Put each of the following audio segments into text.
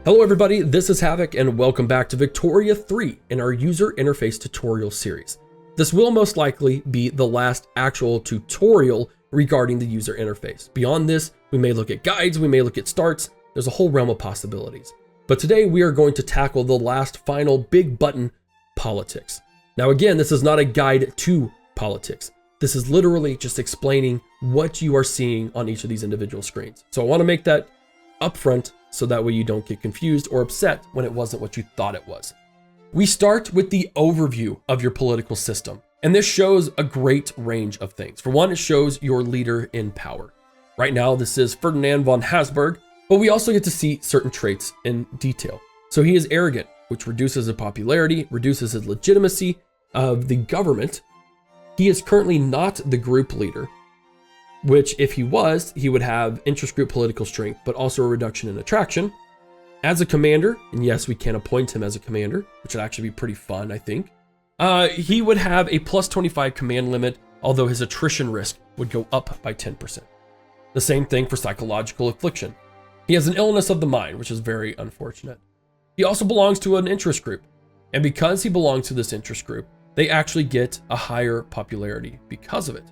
Hello everybody, this is Havoc and welcome back to Victoria 3 in our user interface tutorial series. This will most likely be the last actual tutorial regarding the user interface. Beyond this, we may look at guides, we may look at starts, there's a whole realm of possibilities. But today we are going to tackle the last final big button, politics. Now again, this is not a guide to politics. This is literally just explaining what you are seeing on each of these individual screens. So I want to make that upfront so that way you don't get confused or upset when it wasn't what you thought it was. We start with the overview of your political system, and this shows a great range of things. For one, it shows your leader in power. Right now, this is Ferdinand von Habsburg, but we also get to see certain traits in detail. So he is arrogant, which reduces his popularity, reduces his legitimacy of the government. He is currently not the group leader, which if he was, he would have interest group political strength, but also a reduction in attraction. As a commander, and yes, we can appoint him as a commander, which would actually be pretty fun, I think. He would have a plus 25 command limit, although his attrition risk would go up by 10%. The same thing for psychological affliction. He has an illness of the mind, which is very unfortunate. He also belongs to an interest group, and because he belongs to this interest group, they actually get a higher popularity because of it.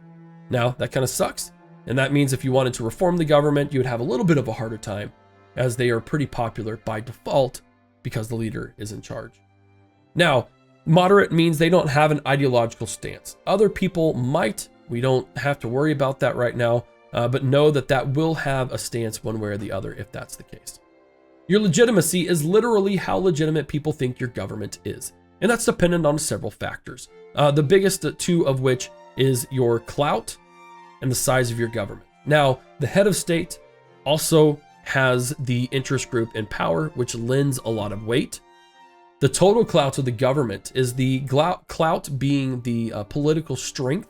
Now, that kind of sucks. And that means if you wanted to reform the government, you would have a little bit of a harder time, as they are pretty popular by default because the leader is in charge. Now, moderate means they don't have an ideological stance. Other people might. We don't have to worry about that right now, but know that that will have a stance one way or the other if that's the case. Your legitimacy is literally how legitimate people think your government is, and that's dependent on several factors. The biggest two of which is your clout and the size of your government. Now, the head of state also has the interest group in power, which lends a lot of weight. The total clout of the government is the clout being the political strength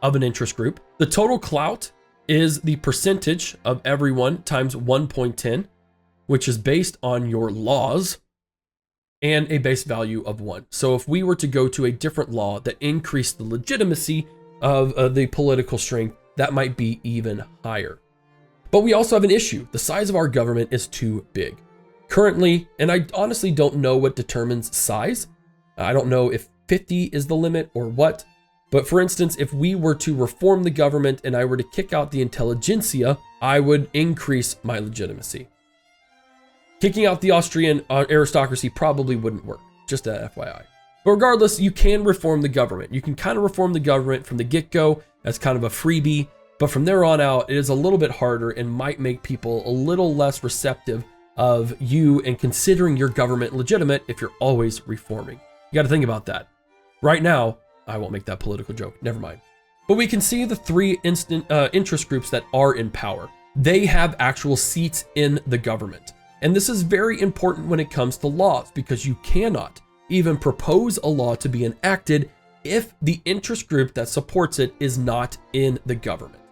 of an interest group. The total clout is the percentage of everyone times 1.10, which is based on your laws and a base value of 1. So if we were to go to a different law that increased the legitimacy of the political strength, that might be even higher. But we also have an issue. The size of our government is too big. Currently, and I honestly don't know what determines size. I don't know if 50 is the limit or what. But for instance, if we were to reform the government and I were to kick out the intelligentsia, I would increase my legitimacy. Kicking out the Austrian aristocracy probably wouldn't work, just a FYI. But regardless, you can reform the government. You can kind of reform the government from the get-go as kind of a freebie, but from there on out, it is a little bit harder and might make people a little less receptive of you and considering your government legitimate if you're always reforming. You got to think about that. Right now, I won't make that political joke, never mind. But we can see the three interest groups that are in power. They have actual seats in the government. And this is very important when it comes to laws because you cannot even propose a law to be enacted if the interest group that supports it is not in the government.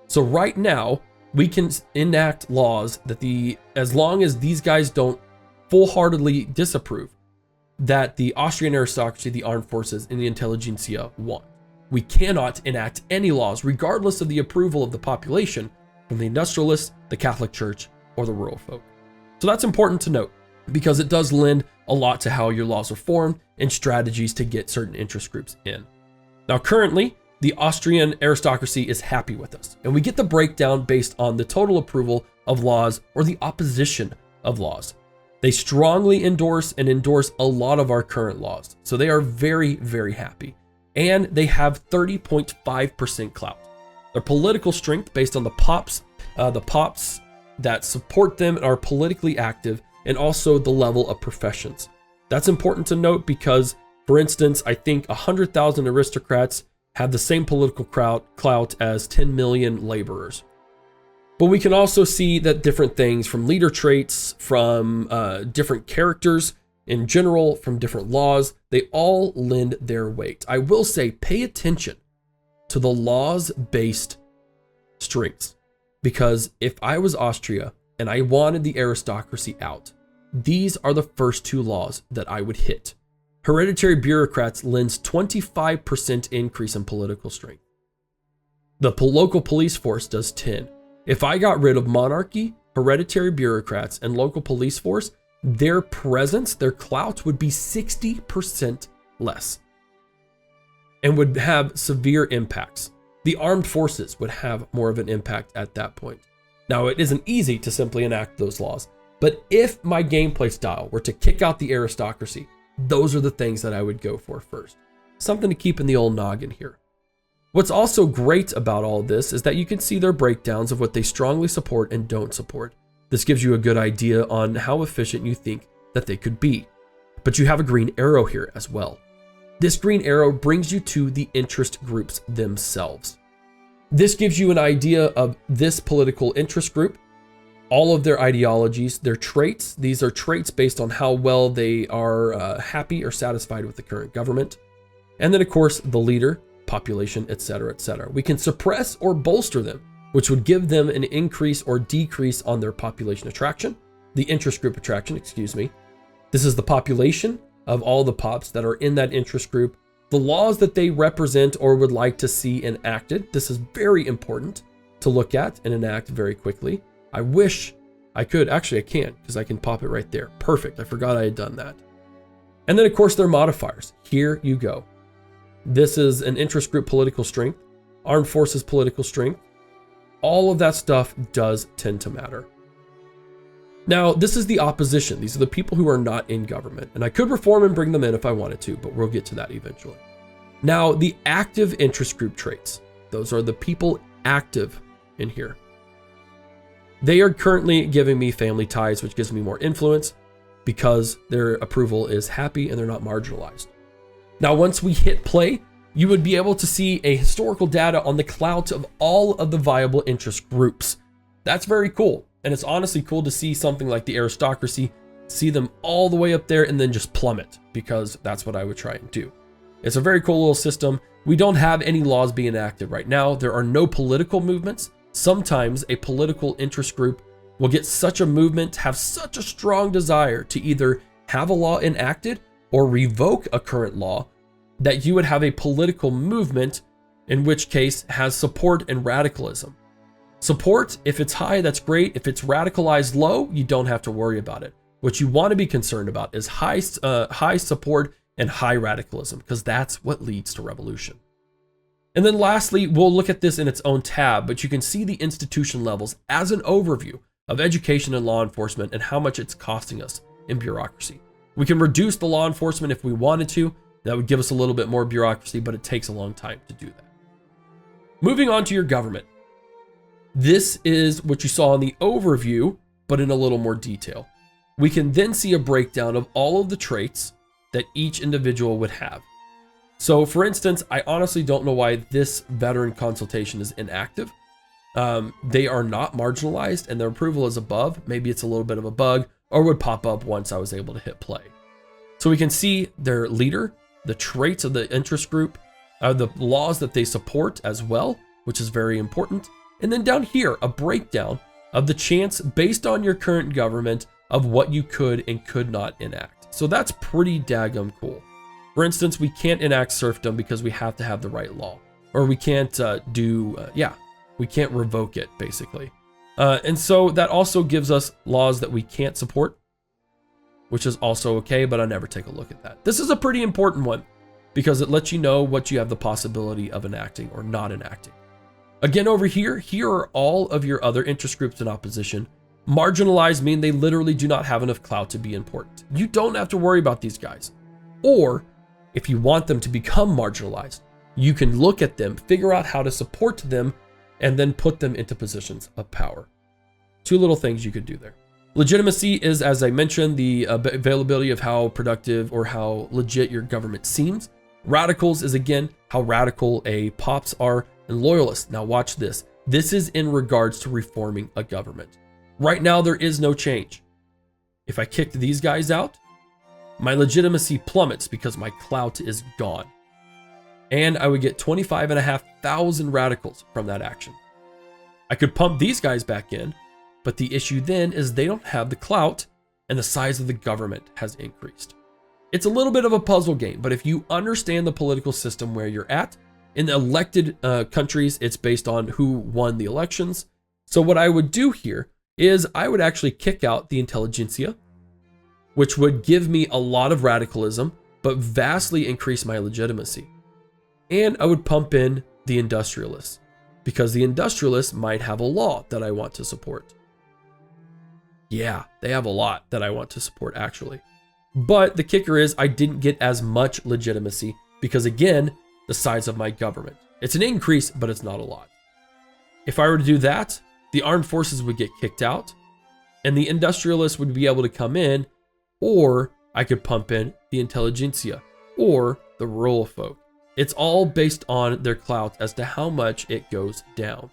So right now, we can enact laws that as long as these guys don't full-heartedly disapprove, that the Austrian aristocracy, the armed forces, and the intelligentsia want. We cannot enact any laws, regardless of the approval of the population, from the industrialists, the Catholic Church, or the rural folk. So that's important to note, because it does lend a lot to how your laws are formed and strategies to get certain interest groups in. Now, currently, the Austrian aristocracy is happy with us, and we get the breakdown based on the total approval of laws or the opposition of laws. They strongly endorse a lot of our current laws, so they are very, very happy. And they have 30.5% clout. Their political strength based on the pops that support them and are politically active, and also the level of professions. That's important to note because, for instance, I think 100,000 aristocrats have the same political clout as 10 million laborers. But we can also see that different things from leader traits, from different characters in general, from different laws, they all lend their weight. I will say, pay attention to the laws-based strengths, because if I was Austria and I wanted the aristocracy out, these are the first two laws that I would hit. Hereditary bureaucrats lends 25% increase in political strength. The local police force does 10. If I got rid of monarchy, hereditary bureaucrats, and local police force, their presence, their clout would be 60% less and would have severe impacts. The armed forces would have more of an impact at that point. Now, it isn't easy to simply enact those laws, but if my gameplay style were to kick out the aristocracy, those are the things that I would go for first. Something to keep in the old noggin here. What's also great about all this is that you can see their breakdowns of what they strongly support and don't support. This gives you a good idea on how efficient you think that they could be. But you have a green arrow here as well. This green arrow brings you to the interest groups themselves. This gives you an idea of this political interest group, all of their ideologies, their traits. These are traits based on how well they are happy or satisfied with the current government. And then, of course, the leader, population, etc., etc. We can suppress or bolster them, which would give them an increase or decrease on their population attraction, the interest group attraction, excuse me. This is the population of all the pops that are in that interest group, the laws that they represent or would like to see enacted. This is very important to look at and enact very quickly. I wish I could, actually I can, because I can pop it right there. Perfect, I forgot I had done that. And then of course their modifiers. Here you go. This is an interest group political strength, armed forces political strength. All of that stuff does tend to matter. Now, this is the opposition. These are the people who are not in government. And I could reform and bring them in if I wanted to, but we'll get to that eventually. Now, the active interest group traits. Those are the people active in here. They are currently giving me family ties, which gives me more influence because their approval is happy and they're not marginalized. Now, once we hit play, you would be able to see a historical data on the clout of all of the viable interest groups. That's very cool. And it's honestly cool to see something like the aristocracy, see them all the way up there and then just plummet, because that's what I would try and do. It's a very cool little system. We don't have any laws being enacted right now. There are no political movements. Sometimes a political interest group will get such a movement, have such a strong desire to either have a law enacted or revoke a current law, that you would have a political movement, in which case has support and radicalism. Support, if it's high, that's great. If it's radicalized low, you don't have to worry about it. What you want to be concerned about is high support and high radicalism, because that's what leads to revolution. And then lastly, we'll look at this in its own tab, but you can see the institution levels as an overview of education and law enforcement and how much it's costing us in bureaucracy. We can reduce the law enforcement if we wanted to. That would give us a little bit more bureaucracy, but it takes a long time to do that. Moving on to your government. This is what you saw in the overview, but in a little more detail. We can then see a breakdown of all of the traits that each individual would have. So for instance, I honestly don't know why this veteran consultation is inactive. They are not marginalized and their approval is above. Maybe it's a little bit of a bug or would pop up once I was able to hit play. So we can see their leader, the traits of the interest group, the laws that they support as well, which is very important. And then down here, a breakdown of the chance based on your current government of what you could and could not enact. So that's pretty daggum cool. For instance, we can't enact serfdom because we have to have the right law, or we can't we can't revoke it basically. And so that also gives us laws that we can't support, which is also okay, but I never take a look at that. This is a pretty important one because it lets you know what you have the possibility of enacting or not enacting. Again, over here are all of your other interest groups in opposition. Marginalized mean they literally do not have enough clout to be important. You don't have to worry about these guys. Or if you want them to become marginalized, you can look at them, figure out how to support them, and then put them into positions of power. Two little things you could do there. Legitimacy is, as I mentioned, the availability of how productive or how legit your government seems. Radicals is, again, how radical a pops are. And loyalists, now watch this. This is in regards to reforming a government. Right now, there is no change. If I kicked these guys out, my legitimacy plummets because my clout is gone. And I would get 25,500 radicals from that action. I could pump these guys back in, but the issue then is they don't have the clout and the size of the government has increased. It's a little bit of a puzzle game, but if you understand the political system where you're at, in the elected countries, it's based on who won the elections. So what I would do here is I would actually kick out the intelligentsia. which would give me a lot of radicalism, but vastly increase my legitimacy. And I would pump in the industrialists, because the industrialists might have a law that I want to support. Yeah, they have a lot that I want to support actually. But the kicker is I didn't get as much legitimacy because, again, the size of my government. It's an increase, but it's not a lot. If I were to do that, the armed forces would get kicked out and the industrialists would be able to come in, or I could pump in the intelligentsia or the rural folk. It's all based on their clout as to how much it goes down.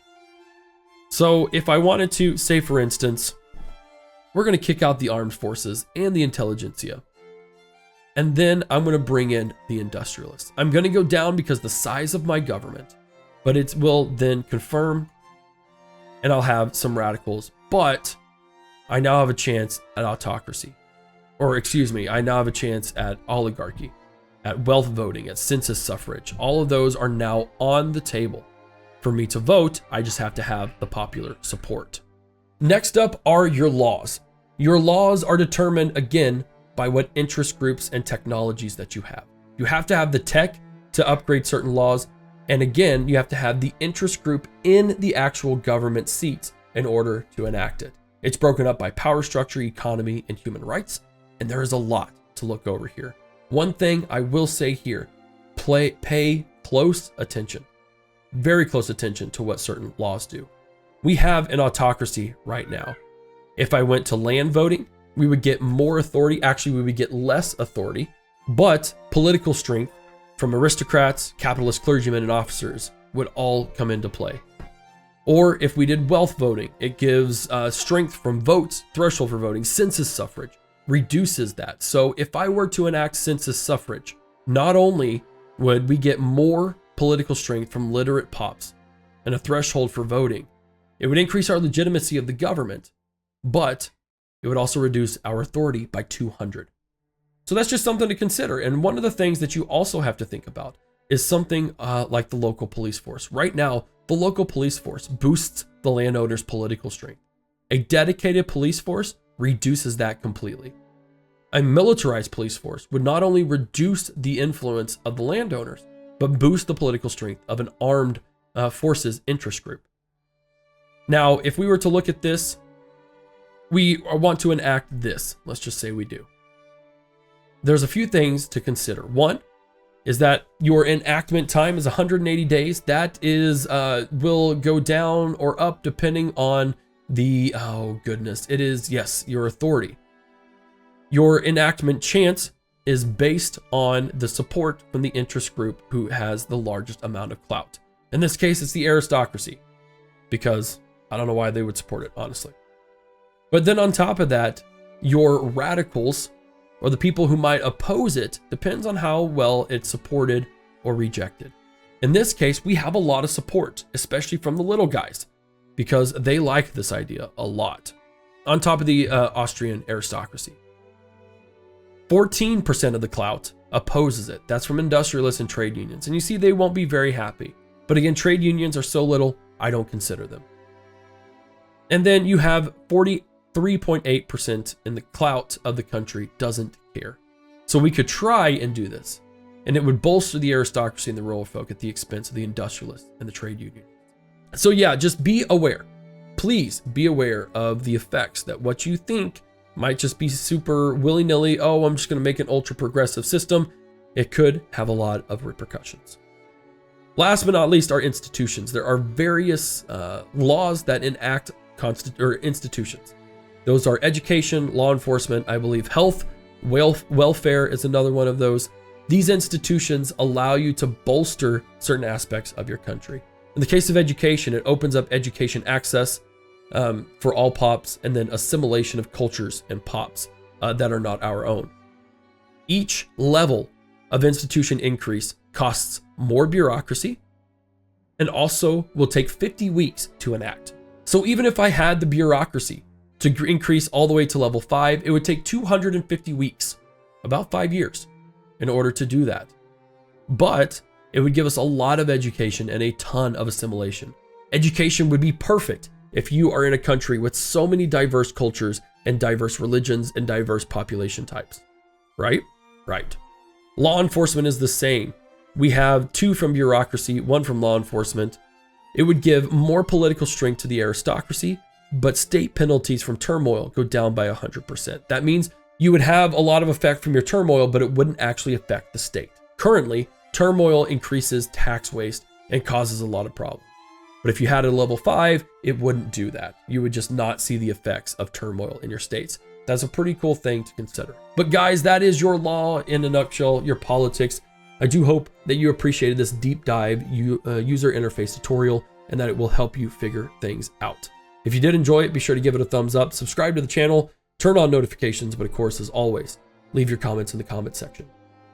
So if I wanted to, say for instance, we're going to kick out the armed forces and the intelligentsia. And then I'm going to bring in the industrialists. I'm going to go down because the size of my government, but it will then confirm and I'll have some radicals, but I now have a chance at autocracy. Or excuse me, I now have a chance at oligarchy, at wealth voting, at census suffrage. All of those are now on the table. For me to vote, I just have to have the popular support. Next up are your laws. Your laws are determined, again, by what interest groups and technologies that you have. You have to have the tech to upgrade certain laws. And again, you have to have the interest group in the actual government seats in order to enact it. It's broken up by power structure, economy, and human rights. And there is a lot to look over here. One thing I will say here, pay close attention, very close attention to what certain laws do. We have an autocracy right now. If I went to land voting, we would get more authority. Actually, we would get less authority, but political strength from aristocrats, capitalist clergymen, and officers would all come into play. Or if we did wealth voting, it gives strength from votes, threshold for voting, census suffrage, reduces that. So if I were to enact census suffrage, not only would we get more political strength from literate pops and a threshold for voting, it would increase our legitimacy of the government, but it would also reduce our authority by 200. So that's just something to consider. And one of the things that you also have to think about is something like the local police force. Right now, the local police force boosts the landowner's political strength. A dedicated police force reduces that completely. A militarized police force would not only reduce the influence of the landowners, but boost the political strength of an armed forces interest group. Now, if we were to look at this, we want to enact this. Let's just say we do. There's a few things to consider. One is that your enactment time is 180 days. That is will go down or up depending on the, oh goodness, it is, yes, your authority. Your enactment chance is based on the support from the interest group who has the largest amount of clout. In this case, it's the aristocracy, because I don't know why they would support it, honestly. But then on top of that, your radicals, or the people who might oppose it, depends on how well it's supported or rejected. In this case, we have a lot of support, especially from the little guys, because they like this idea a lot. On top of the Austrian aristocracy. 14% of the clout opposes it. That's from industrialists and trade unions. And you see, they won't be very happy. But again, trade unions are so little, I don't consider them. And then you have 43.8% in the clout of the country doesn't care. So we could try and do this, and it would bolster the aristocracy and the rural folk at the expense of the industrialists and the trade union. So yeah, just be aware. Please be aware of the effects that what you think might just be super willy-nilly, oh, I'm just going to make an ultra-progressive system. It could have a lot of repercussions. Last but not least are institutions. There are various laws that enact institutions. Those are education, law enforcement, I believe health, welfare is another one of those. These institutions allow you to bolster certain aspects of your country. In the case of education, it opens up education access for all pops, and then assimilation of cultures and pops that are not our own. Each level of institution increase costs more bureaucracy and also will take 50 weeks to enact. So even if I had the bureaucracy to increase all the way to level 5, it would take 250 weeks, about 5 years, in order to do that. But it would give us a lot of education and a ton of assimilation. Education would be perfect if you are in a country with so many diverse cultures and diverse religions and diverse population types, right? Right. Law enforcement is the same. We have 2 from bureaucracy, 1 from law enforcement. It would give more political strength to the aristocracy, but state penalties from turmoil go down by 100%. That means you would have a lot of effect from your turmoil, but it wouldn't actually affect the state. Currently, turmoil increases tax waste and causes a lot of problems. But if you had a level 5, it wouldn't do that. You would just not see the effects of turmoil in your states. That's a pretty cool thing to consider. But guys, that is your law in a nutshell, your politics. I do hope that you appreciated this deep dive user interface tutorial and that it will help you figure things out. If you did enjoy it, be sure to give it a thumbs up, subscribe to the channel, turn on notifications, but of course, as always, leave your comments in the comment section.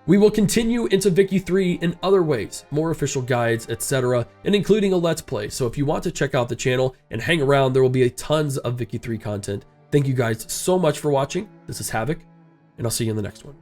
We will continue into Vicky 3 in other ways, more official guides, etc., and including a Let's Play. So if you want to check out the channel and hang around, there will be tons of Vicky 3 content. Thank you guys so much for watching. This is Havoc, and I'll see you in the next one.